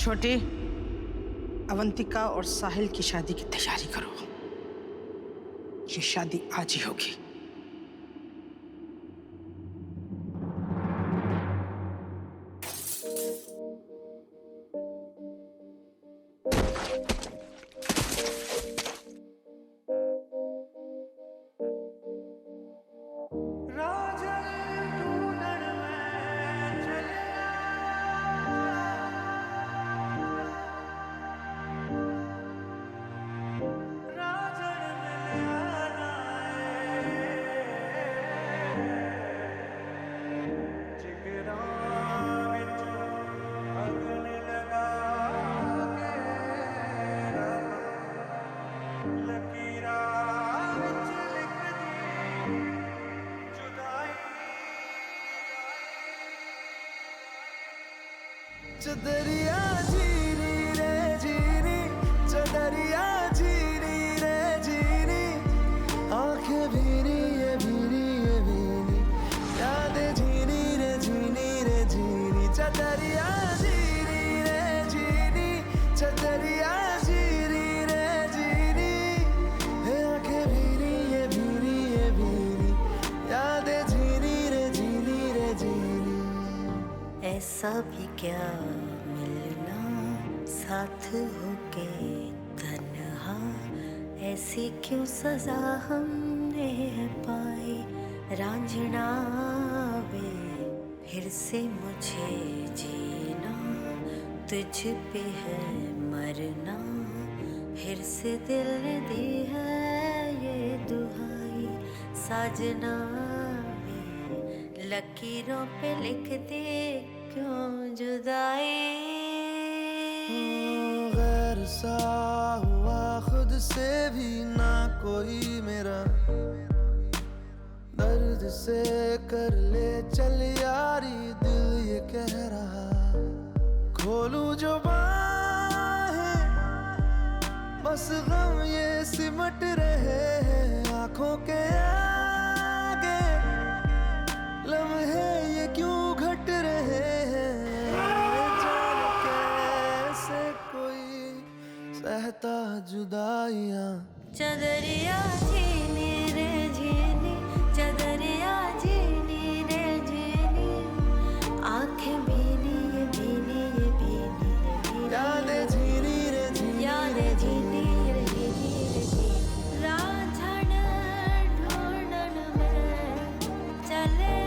छोटी, अवंतिका और साहिल की शादी की तैयारी करो। ये शादी आज ही होगी। चदरिया जीनी रे जीनी, चदरिया जीनी रे जीनी, आंखें भीनी ये भीनी ये भीनी, यादें जीनी रे जीनी, चदरिया जीनी रे जीनी, चदरिया जीनी रे जीनी, आंखें भीनी ये भीनी, यादें जीनी रे जीनी। ऐसा भी क्या मिलना साथ होके तन्हा, ऐसी क्यों सजा हमने पाई। रांझना वे फिर से मुझे जीना, तुझ पे है मरना, फिर से दिल ने दी है ये दुहाई। साजना वे लकीरों पे लिख दे क्यों जुदाई। गैर सा हुआ खुद से भी ना कोई मेरा, दर्द से कर ले चल यारी दिल ये कह रहा। खोलूं जो बाहें बस गम ये सिमट रहे हैं आंखों के आगे, लम्हे ये क्यों घट रहे हैं। जाने कैसे कोई सहता जुदाइयां। चदरिया जीनी रे जीनी, चदरिया जीनी रे जीनी, आंखें भीनी ये भीनी ये भीनी ये भीनी, यादें जीनी रे जीनी, यादें जीनी रे जीनी रे जीनी। रांझण ढूंढन में चले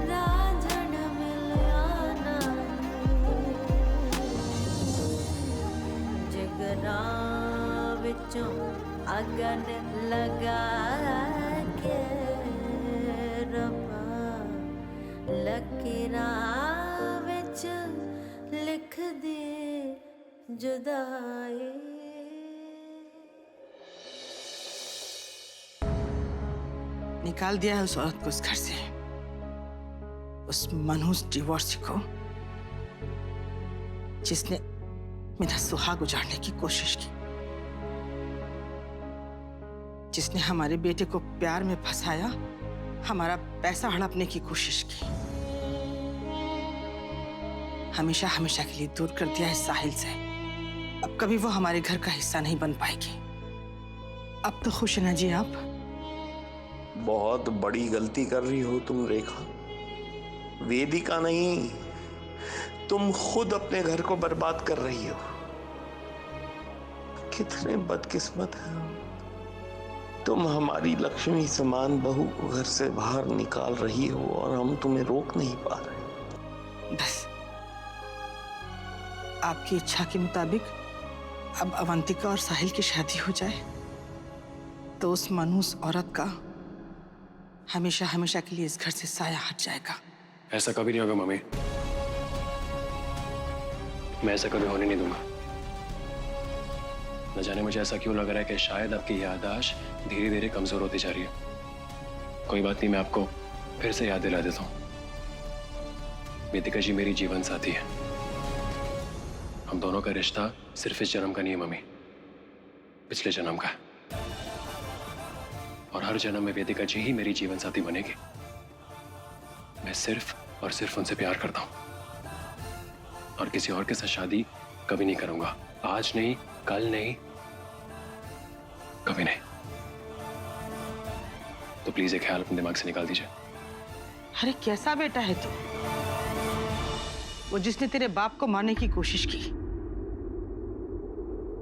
रांझण मिल आना, जिगरा विचों अगन लगा के रब्बा, लकीरां विच लिख दे जुदाई। निकाल दिया है उस औरत को उस घर से, उस मनहूस डिवोर्सी को, जिसने मेरा सुहाग उजाड़ने की कोशिश की, जिसने हमारे बेटे को प्यार में फंसाया, हमारा पैसा हड़पने की कोशिश की। हमेशा हमेशा के लिए दूर कर दिया है साहिल से। अब कभी वो हमारे घर का हिस्सा नहीं बन पाएगी। अब तो खुश है ना जी आप? बहुत बड़ी गलती कर रही हो तुम रेखा। वेदिका नहीं, तुम खुद अपने घर को बर्बाद कर रही हो। कितने बदकिस्मत हैं हम। तुम हमारी लक्ष्मी समान बहू को घर से बाहर निकाल रही हो और हम तुम्हें रोक नहीं पा रहे। बस आपकी इच्छा के मुताबिक अब अवंतिका और साहिल की शादी हो जाए तो उस मनहूस औरत का हमेशा हमेशा के लिए इस घर से साया हट जाएगा। ऐसा कभी नहीं होगा मम्मी, मैं ऐसा कभी होने नहीं दूंगा। न जाने मुझे ऐसा क्यों लग रहा है कि शायद आपकी याददाश्त धीरे धीरे कमजोर होती जा रही है। कोई बात नहीं, मैं आपको फिर से याद दिला देता हूँ। वेदिका जी मेरी जीवन साथी है। हम दोनों का रिश्ता सिर्फ इस जन्म का नहीं है मम्मी, पिछले जन्म का है। और हर जन्म में वेदिका जी ही मेरी जीवन साथी बनेगी। मैं सिर्फ और सिर्फ उनसे प्यार करता हूं। और किसी और के साथ शादी कभी नहीं करूंगा। आज नहीं, कल नहीं, कभी नहीं। तो प्लीज ये ख्याल अपने दिमाग से निकाल दीजिए। अरे कैसा बेटा है तू? वो जिसने तेरे बाप को मारने की कोशिश की,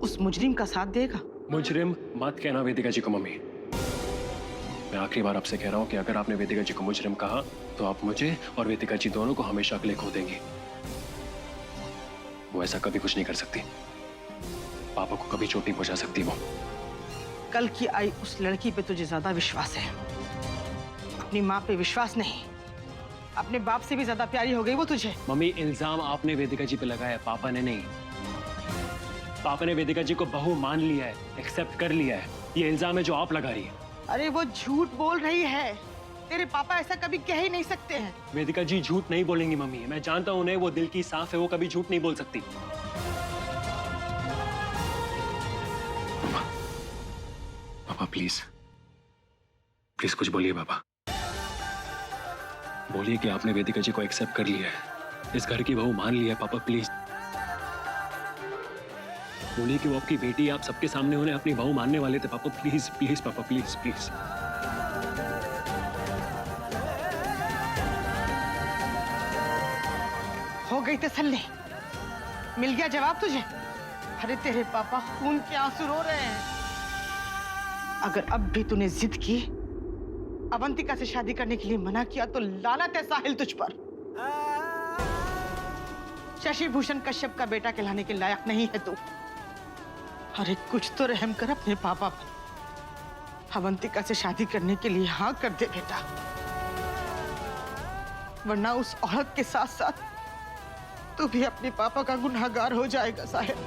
उस मुजरिम का साथ देगा? मुजरिम मत कहना वेदिका जी को मम्मी। मैं आखिरी बार आपसे कह रहा हूं कि अगर आपने वेदिका जी को मुजरिम कहा तो आप मुझे और वेदिका जी दोनों को हमेशा के लिए खो देंगी। वो ऐसा कभी कुछ नहीं कर सकती। पापा को कभी चोट नहीं पहुंचा सकती वो। कल की आई उस लड़की पे तुझे ज्यादा विश्वास है, अपनी माँ पे विश्वास नहीं। अपने बाप से भी ज्यादा प्यारी हो गई वो तुझे। मम्मी, इल्जाम आपने वेदिका जी पे लगाया, पापा ने नहीं। पापा ने वेदिका जी को बहू मान लिया है, एक्सेप्ट कर लिया है। ये इल्जाम है जो आप लगा रही है। अरे वो झूठ बोल रही है, तेरे पापा ऐसा कभी कह ही नहीं सकते हैं। वेदिका जी झूठ नहीं बोलेंगी मम्मी, मैं जानता हूं उन्हें, वो दिल की साफ है, वो कभी झूठ नहीं बोल सकती। पापा प्लीज, प्लीज कुछ बोलिए पापा। बोलिए कि आपने वेदिका जी को एक्सेप्ट कर लिया है, इस घर की बहू मान लिया है। पापा प्लीज बोलिए कि वो आपकी बेटी, आप सबके सामने उन्हें अपनी बहू मानने वाले थे। पापा प्लीज प्लीज, पापा प्लीज प्लीज। हो गई तसल्ली, मिल गया जवाब तुझे। अरे तेरे पापा खून के आंसू रो रहे हैं। अगर अब भी तूने जिद की, अवंतिका से शादी करने के लिए मना किया, तो लानत है साहिल तुझ पर। शशि भूषण कश्यप का बेटा कहलाने के लायक नहीं है तू। अरे कुछ तो रहम कर अपने पापा पर। अवंतिका से शादी करने के लिए हाँ कर दे बेटा, वरना उस औरत के साथ साथ तू भी अपने पापा का गुनहगार हो जाएगा साहिल।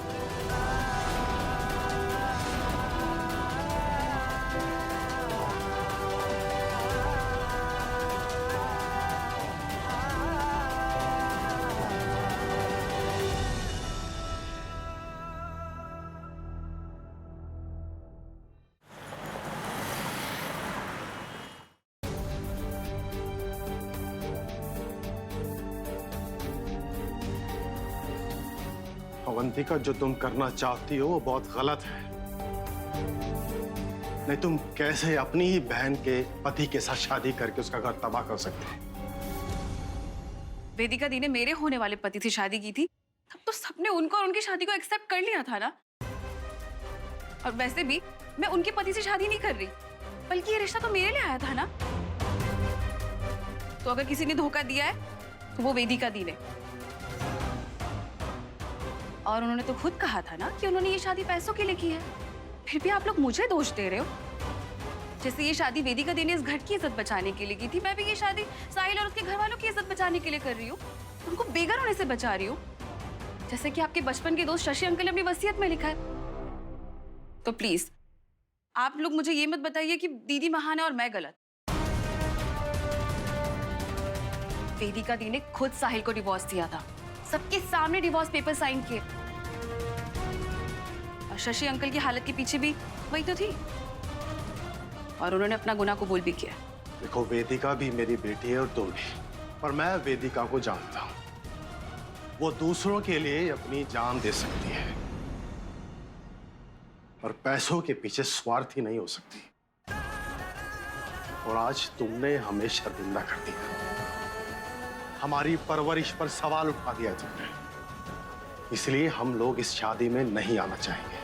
अवंतिका, जो तुम करना चाहती हो वो बहुत गलत है। नहीं, तुम कैसे अपनी ही बहन के पति के साथ शादी करके उसका घर तबाह कर सकते हो? वेदिका दी ने मेरे होने वाले पति से शादी की थी, तब तो सबने उनको और उनकी शादी को एक्सेप्ट कर लिया था ना। और वैसे भी मैं उनके पति से शादी नहीं कर रही, बल्कि ये रिश्ता तो मेरे लिए आया था ना। तो अगर किसी ने धोखा दिया है तो वो वेदिका दी ने। और उन्होंने तो खुद कहा था ना कि उन्होंने ये शादी पैसों के लिए की है। फिर भी आप लोग मुझे दोष दे रहे हो। जैसे ये शादी वेदिका दी ने इस घर की इज्जत बचाने के लिए की थी, मैं भी ये शादी साहिल और उसके घर वालों की इज्जत बचाने के लिए कर रही हूँ। उनको बेघर होने से बचा रही हूँ, जैसे कि आपके बचपन के दोस्त शशि अंकल ने अपनी वसीयत में लिखा है। तो प्लीज आप लोग मुझे ये मत बताइए कि दीदी महान है और मैं गलत। वेदिका दी ने खुद साहिल को डिवोर्स दिया था, सबके सामने डिवोर्स पेपर साइन किए। और शशि अंकल की हालत के पीछे भी वही तो थी, और उन्होंने अपना गुनाह कबूल भी किया। देखो, वेदिका भी मेरी बेटी है और तुम भी, पर मैं वेदिका को जानता हूं। वो दूसरों के लिए अपनी जान दे सकती है, और पैसों के पीछे स्वार्थी नहीं हो सकती। और आज तुमने हमें शर्मिंदा कर दिया, हमारी परवरिश पर सवाल उठा दिया तुमने। इसलिए हम लोग इस शादी में नहीं आना चाहेंगे।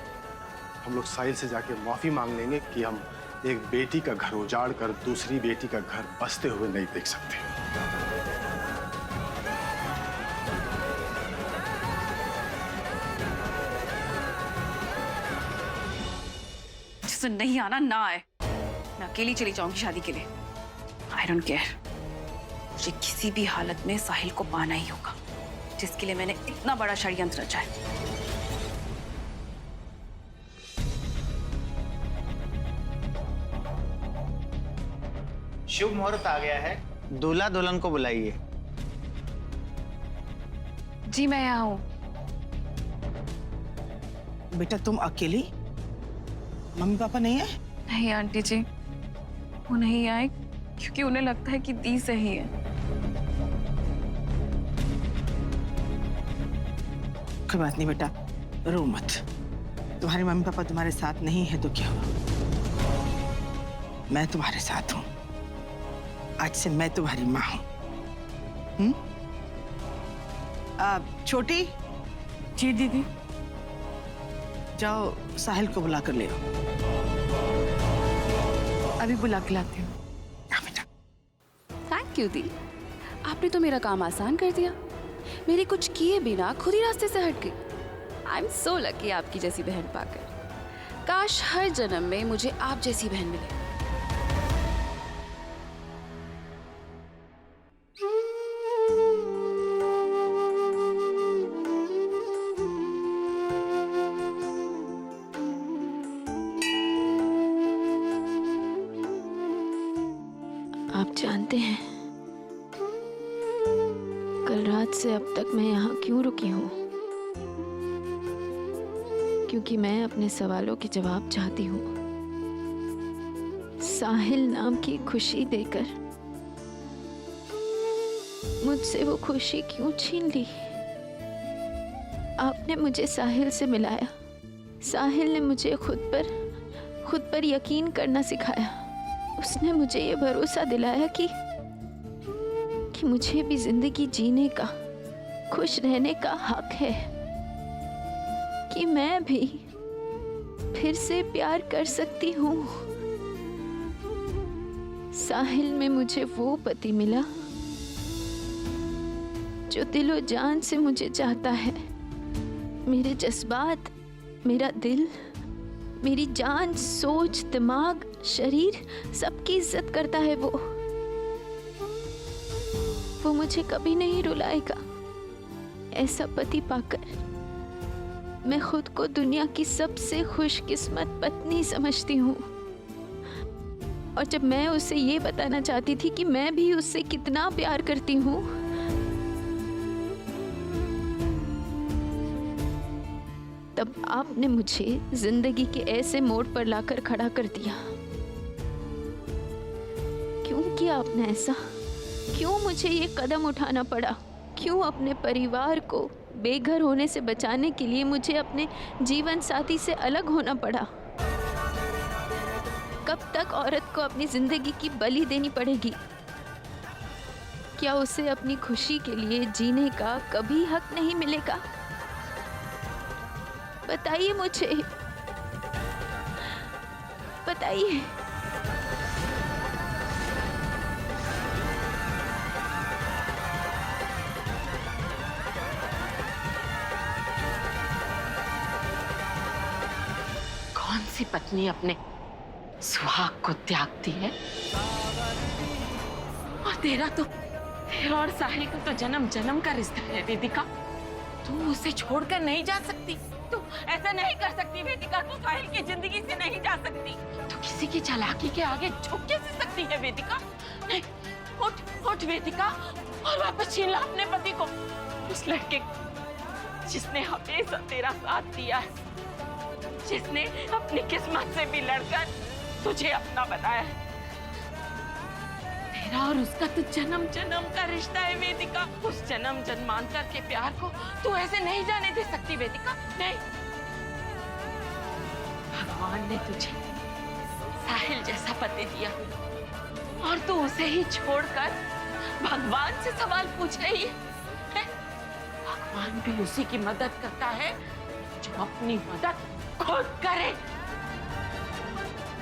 हम लोग साहिल से जाके माफी मांग लेंगे कि हम एक बेटी का घर उजाड़ कर दूसरी बेटी का घर बसते हुए नहीं देख सकते। जिसे नहीं आना ना आए, मैं अकेली चली जाऊंगी शादी के लिए। I don't care. मुझे किसी भी हालत में साहिल को पाना ही होगा, जिसके लिए मैंने इतना बड़ा षड्यंत्र रचा है। शुभ मुहूर्त आ गया है, दूल्हा दुल्हन को बुलाइए। जी मैं यहाँ हूँ। बेटा तुम अकेली? मम्मी पापा नहीं है? नहीं आंटी जी, वो नहीं आए क्योंकि उन्हें लगता है कि दी सही है। कोई बात नहीं बेटा, रो मत। तुम्हारे मम्मी पापा तुम्हारे साथ नहीं है तो क्या हुआ, मैं तुम्हारे साथ हूं। आज से मैं तुम्हारी माँ हूं। छोटी। जी दीदी। जाओ साहिल को बुला कर ले आओ। अभी बुला के लाती हूँ। हाँ बेटा। थैंक यू दी, आपने तो मेरा काम आसान कर दिया। मेरे कुछ किए बिना खुद ही रास्ते से हट गई। आई एम सो लकी आपकी जैसी बहन पाकर। काश हर जन्म में मुझे आप जैसी बहन मिले। आप जानते हैं कल रात से अब तक मैं यहाँ क्यों रुकी हूँ? क्योंकि मैं अपने सवालों के जवाब चाहती हूँ। साहिल नाम की खुशी देकर मुझसे वो खुशी क्यों छीन ली? आपने मुझे साहिल से मिलाया। साहिल ने मुझे खुद पर यकीन करना सिखाया। उसने मुझे ये भरोसा दिलाया कि मुझे भी जिंदगी जीने का, खुश रहने का हक है, कि मैं भी फिर से प्यार कर सकती हूँ। साहिल में मुझे वो पति मिला जो दिलो जान से मुझे चाहता है। मेरे जज्बात, मेरा दिल, मेरी जान, सोच, दिमाग, शरीर सबकी इज्जत करता है। वो मुझे कभी नहीं रुलाएगा। ऐसा पति पाकर मैं खुद को दुनिया की सबसे खुशकिस्मत पत्नी समझती हूँ। और जब मैं उसे ये बताना चाहती थी कि मैं भी उससे कितना प्यार करती हूँ, तब आपने मुझे जिंदगी के ऐसे मोड़ पर लाकर खड़ा कर दिया। क्यों किया आपने ऐसा? क्यों मुझे ये कदम उठाना पड़ा? क्यों अपने परिवार को बेघर होने से बचाने के लिए मुझे अपने जीवन साथी से अलग होना पड़ा? कब तक औरत को अपनी जिंदगी की बलि देनी पड़ेगी? क्या उसे अपनी खुशी के लिए जीने का कभी हक नहीं मिलेगा? बताइए मुझे, बताइए। कौन सी पत्नी अपने सुहाग को त्यागती है? और तेरा और साहिल का तो जन्म जन्म का रिश्ता है वेदिका। तू उसे छोड़कर नहीं जा सकती। तू ऐसा नहीं कर सकती वेदिका। तू साहिल की जिंदगी से नहीं जा सकती। तू किसी की चालाकी के आगे झुक कैसे सकती है वेदिका? नहीं, उठ वेदिका और वापस छीन ला अपने पति को। उस लड़के जिसने हमेशा तेरा साथ दिया है, जिसने अपनी किस्मत से भी लड़कर तुझे अपना बनाया है। तेरा और उसका तो जन्म जन्म का रिश्ता है वेदिका। उस जन्म जन्मांतर के प्यार को तू ऐसे नहीं जाने दे सकती वेदिका। नहीं, भगवान ने तुझे साहिल जैसा पति दिया और तू उसे ही छोड़कर भगवान से सवाल पूछ रही है? भगवान भी उसी की मदद करता है जो अपनी मदद खुद करे।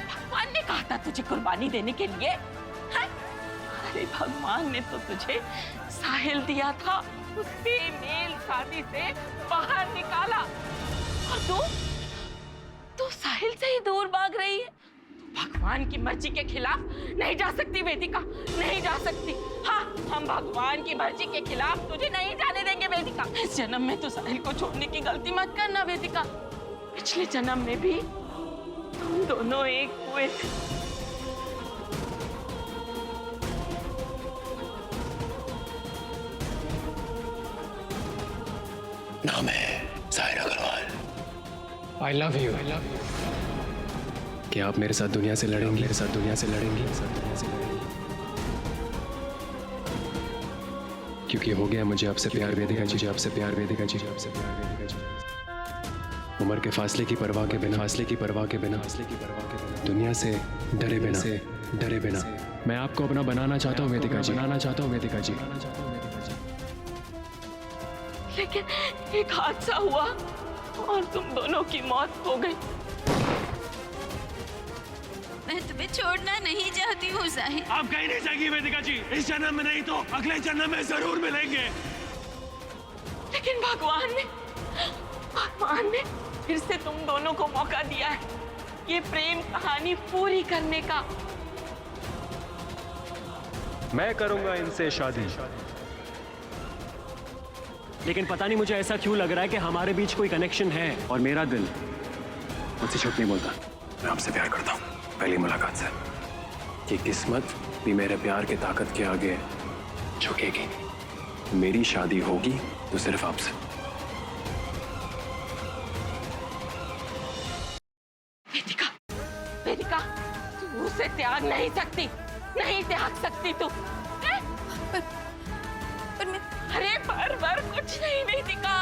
भगवान ने कहा था तुझे कुर्बानी देने के लिए है? अरे भगवान ने तो तुझे साहिल दिया था, उस बेमेल शादी से बाहर निकाला और तू साहिल से ही दूर भाग रही है। भगवान की मर्जी के खिलाफ नहीं जा सकती वेदिका, नहीं जा सकती। हाँ, हम भगवान की मर्जी के खिलाफ तुझे नहीं जाने देंगे वेदिका। इस जन्म में तो साहिल को छोड़ने की गलती मत करना वेदिका। पिछले जन्म में भी तुम दोनों एक हुए थे। नाम है Sahil Agarwal. I love you. क्या आप मेरे साथ दुनिया से लड़ेंगी? मेरे साथ दुनिया से लड़ेंगी? क्योंकि हो गया मुझे आपसे प्यार वेदिका जी, आपसे प्यार वेदिका जी, आपसे प्यार वेदिका जी। उम्र के फासले की परवाह के बिना, फासले की परवाह के बिना, फासले की परवाह के बिना, दुनिया से डरे बिना मैं आपको अपना बनाना चाहता हूँ वेदिका जी, बनाना चाहता हूँ वेदिका जी। लेकिन एक हादसा हुआ और तुम दोनों की मौत हो गई। मैं तुम्हें छोड़ना नहीं चाहती हूँ साहिल। आप कहीं नहीं जाएगी वेदिका जी, इस जन्म में नहीं तो अगले जन्म में जरूर मिलेंगे। लेकिन भगवान ने फिर से तुम दोनों को मौका दिया है ये प्रेम कहानी पूरी करने का। मैं करूंगा इनसे शादी, लेकिन पता नहीं मुझे ऐसा क्यों लग रहा है कि हमारे बीच कोई कनेक्शन है और मेरा दिल मुझसे झूठ नहीं बोलता। मैं आपसे प्यार करता हूँ पहली मुलाकात से। कि किस्मत भी मेरे प्यार की ताकत के आगे झुकेगी। मेरी शादी होगी तो सिर्फ आपसे। वेदिका, वेदिका, तू उसे त्याग नहीं सकती, नहीं त्याग सकती तू। पर मैं अरे पर कुछ नहीं वेदिका,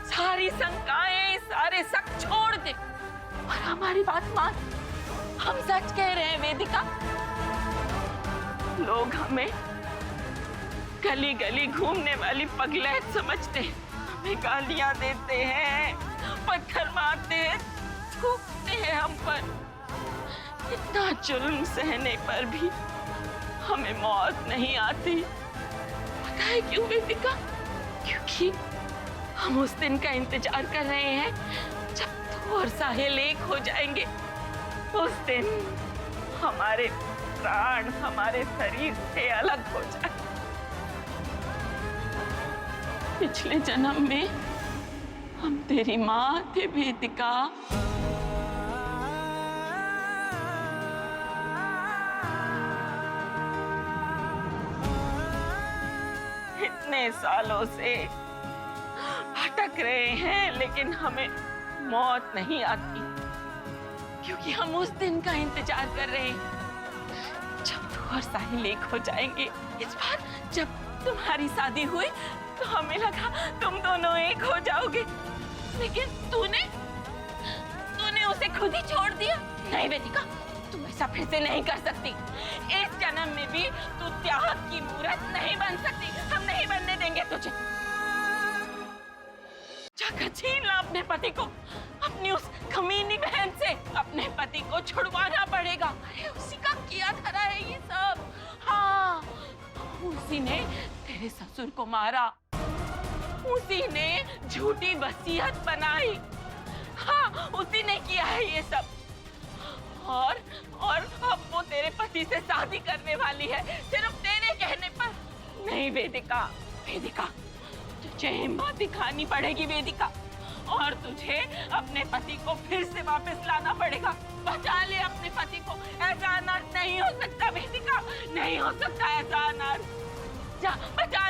सारी शंकाएं, सारे शक छोड़ दे और हमारी बात मान। हम सच कह रहे हैं वेदिका। लोग हमें गली गली घूमने वाली पगलैट समझते हैं, हमें गालियां देते हैं, पत्थर मारते हैं, थूकते हैं हम पर। इतना जुल्म सहने पर भी हमें मौत नहीं आती। पता है क्यों वेदिका? क्योंकि हम उस दिन का इंतजार कर रहे हैं जब तू और साहिल एक हो जाएंगे। उस दिन हमारे प्राण हमारे शरीर से अलग हो जाए। पिछले जन्म में हम तेरी माँ थे वेदिका। इतने सालों से भटक रहे हैं लेकिन हमें मौत नहीं आती, क्योंकि हम उस दिन का इंतजार कर रहे हैं जब तू और साहिल एक हो जाएंगे। इस बार जब तुम्हारी शादी हुई तो हमें लगा तुम दोनों एक हो जाओगे, लेकिन तूने उसे खुद ही छोड़ दिया। नहीं वेदिका, तुम ऐसा फिर से नहीं कर सकती। इस जन्म में भी तू त्याग की मूरत नहीं बन सकती। हम नहीं बनने देंगे तुझे। जाकर छीन ला अपने पति को, अपनी उस कमीनी बहन से। अपने पति को छुड़वाना पड़ेगा। अरे उसी का किया धरा है ये सब। हाँ, उसी ने तेरे ससुर को मारा, उसी ने झूठी वसीयत बनाई। हाँ, उसी ने किया है ये सब। और अब वो तेरे पति से शादी करने वाली है सिर्फ तेरे कहने पर। नहीं वेदिका, वेदिका, तुझे हिम्मत दिखानी पड़ेगी वेदिका, और तुझे अपने पति को फिर से वापस लाना पड़ेगा। बचा ले अपने पति को। ऐसा अनर्थ नहीं हो सकता वेदिका, नहीं हो सकता ऐसा अनर्थ। जा बचा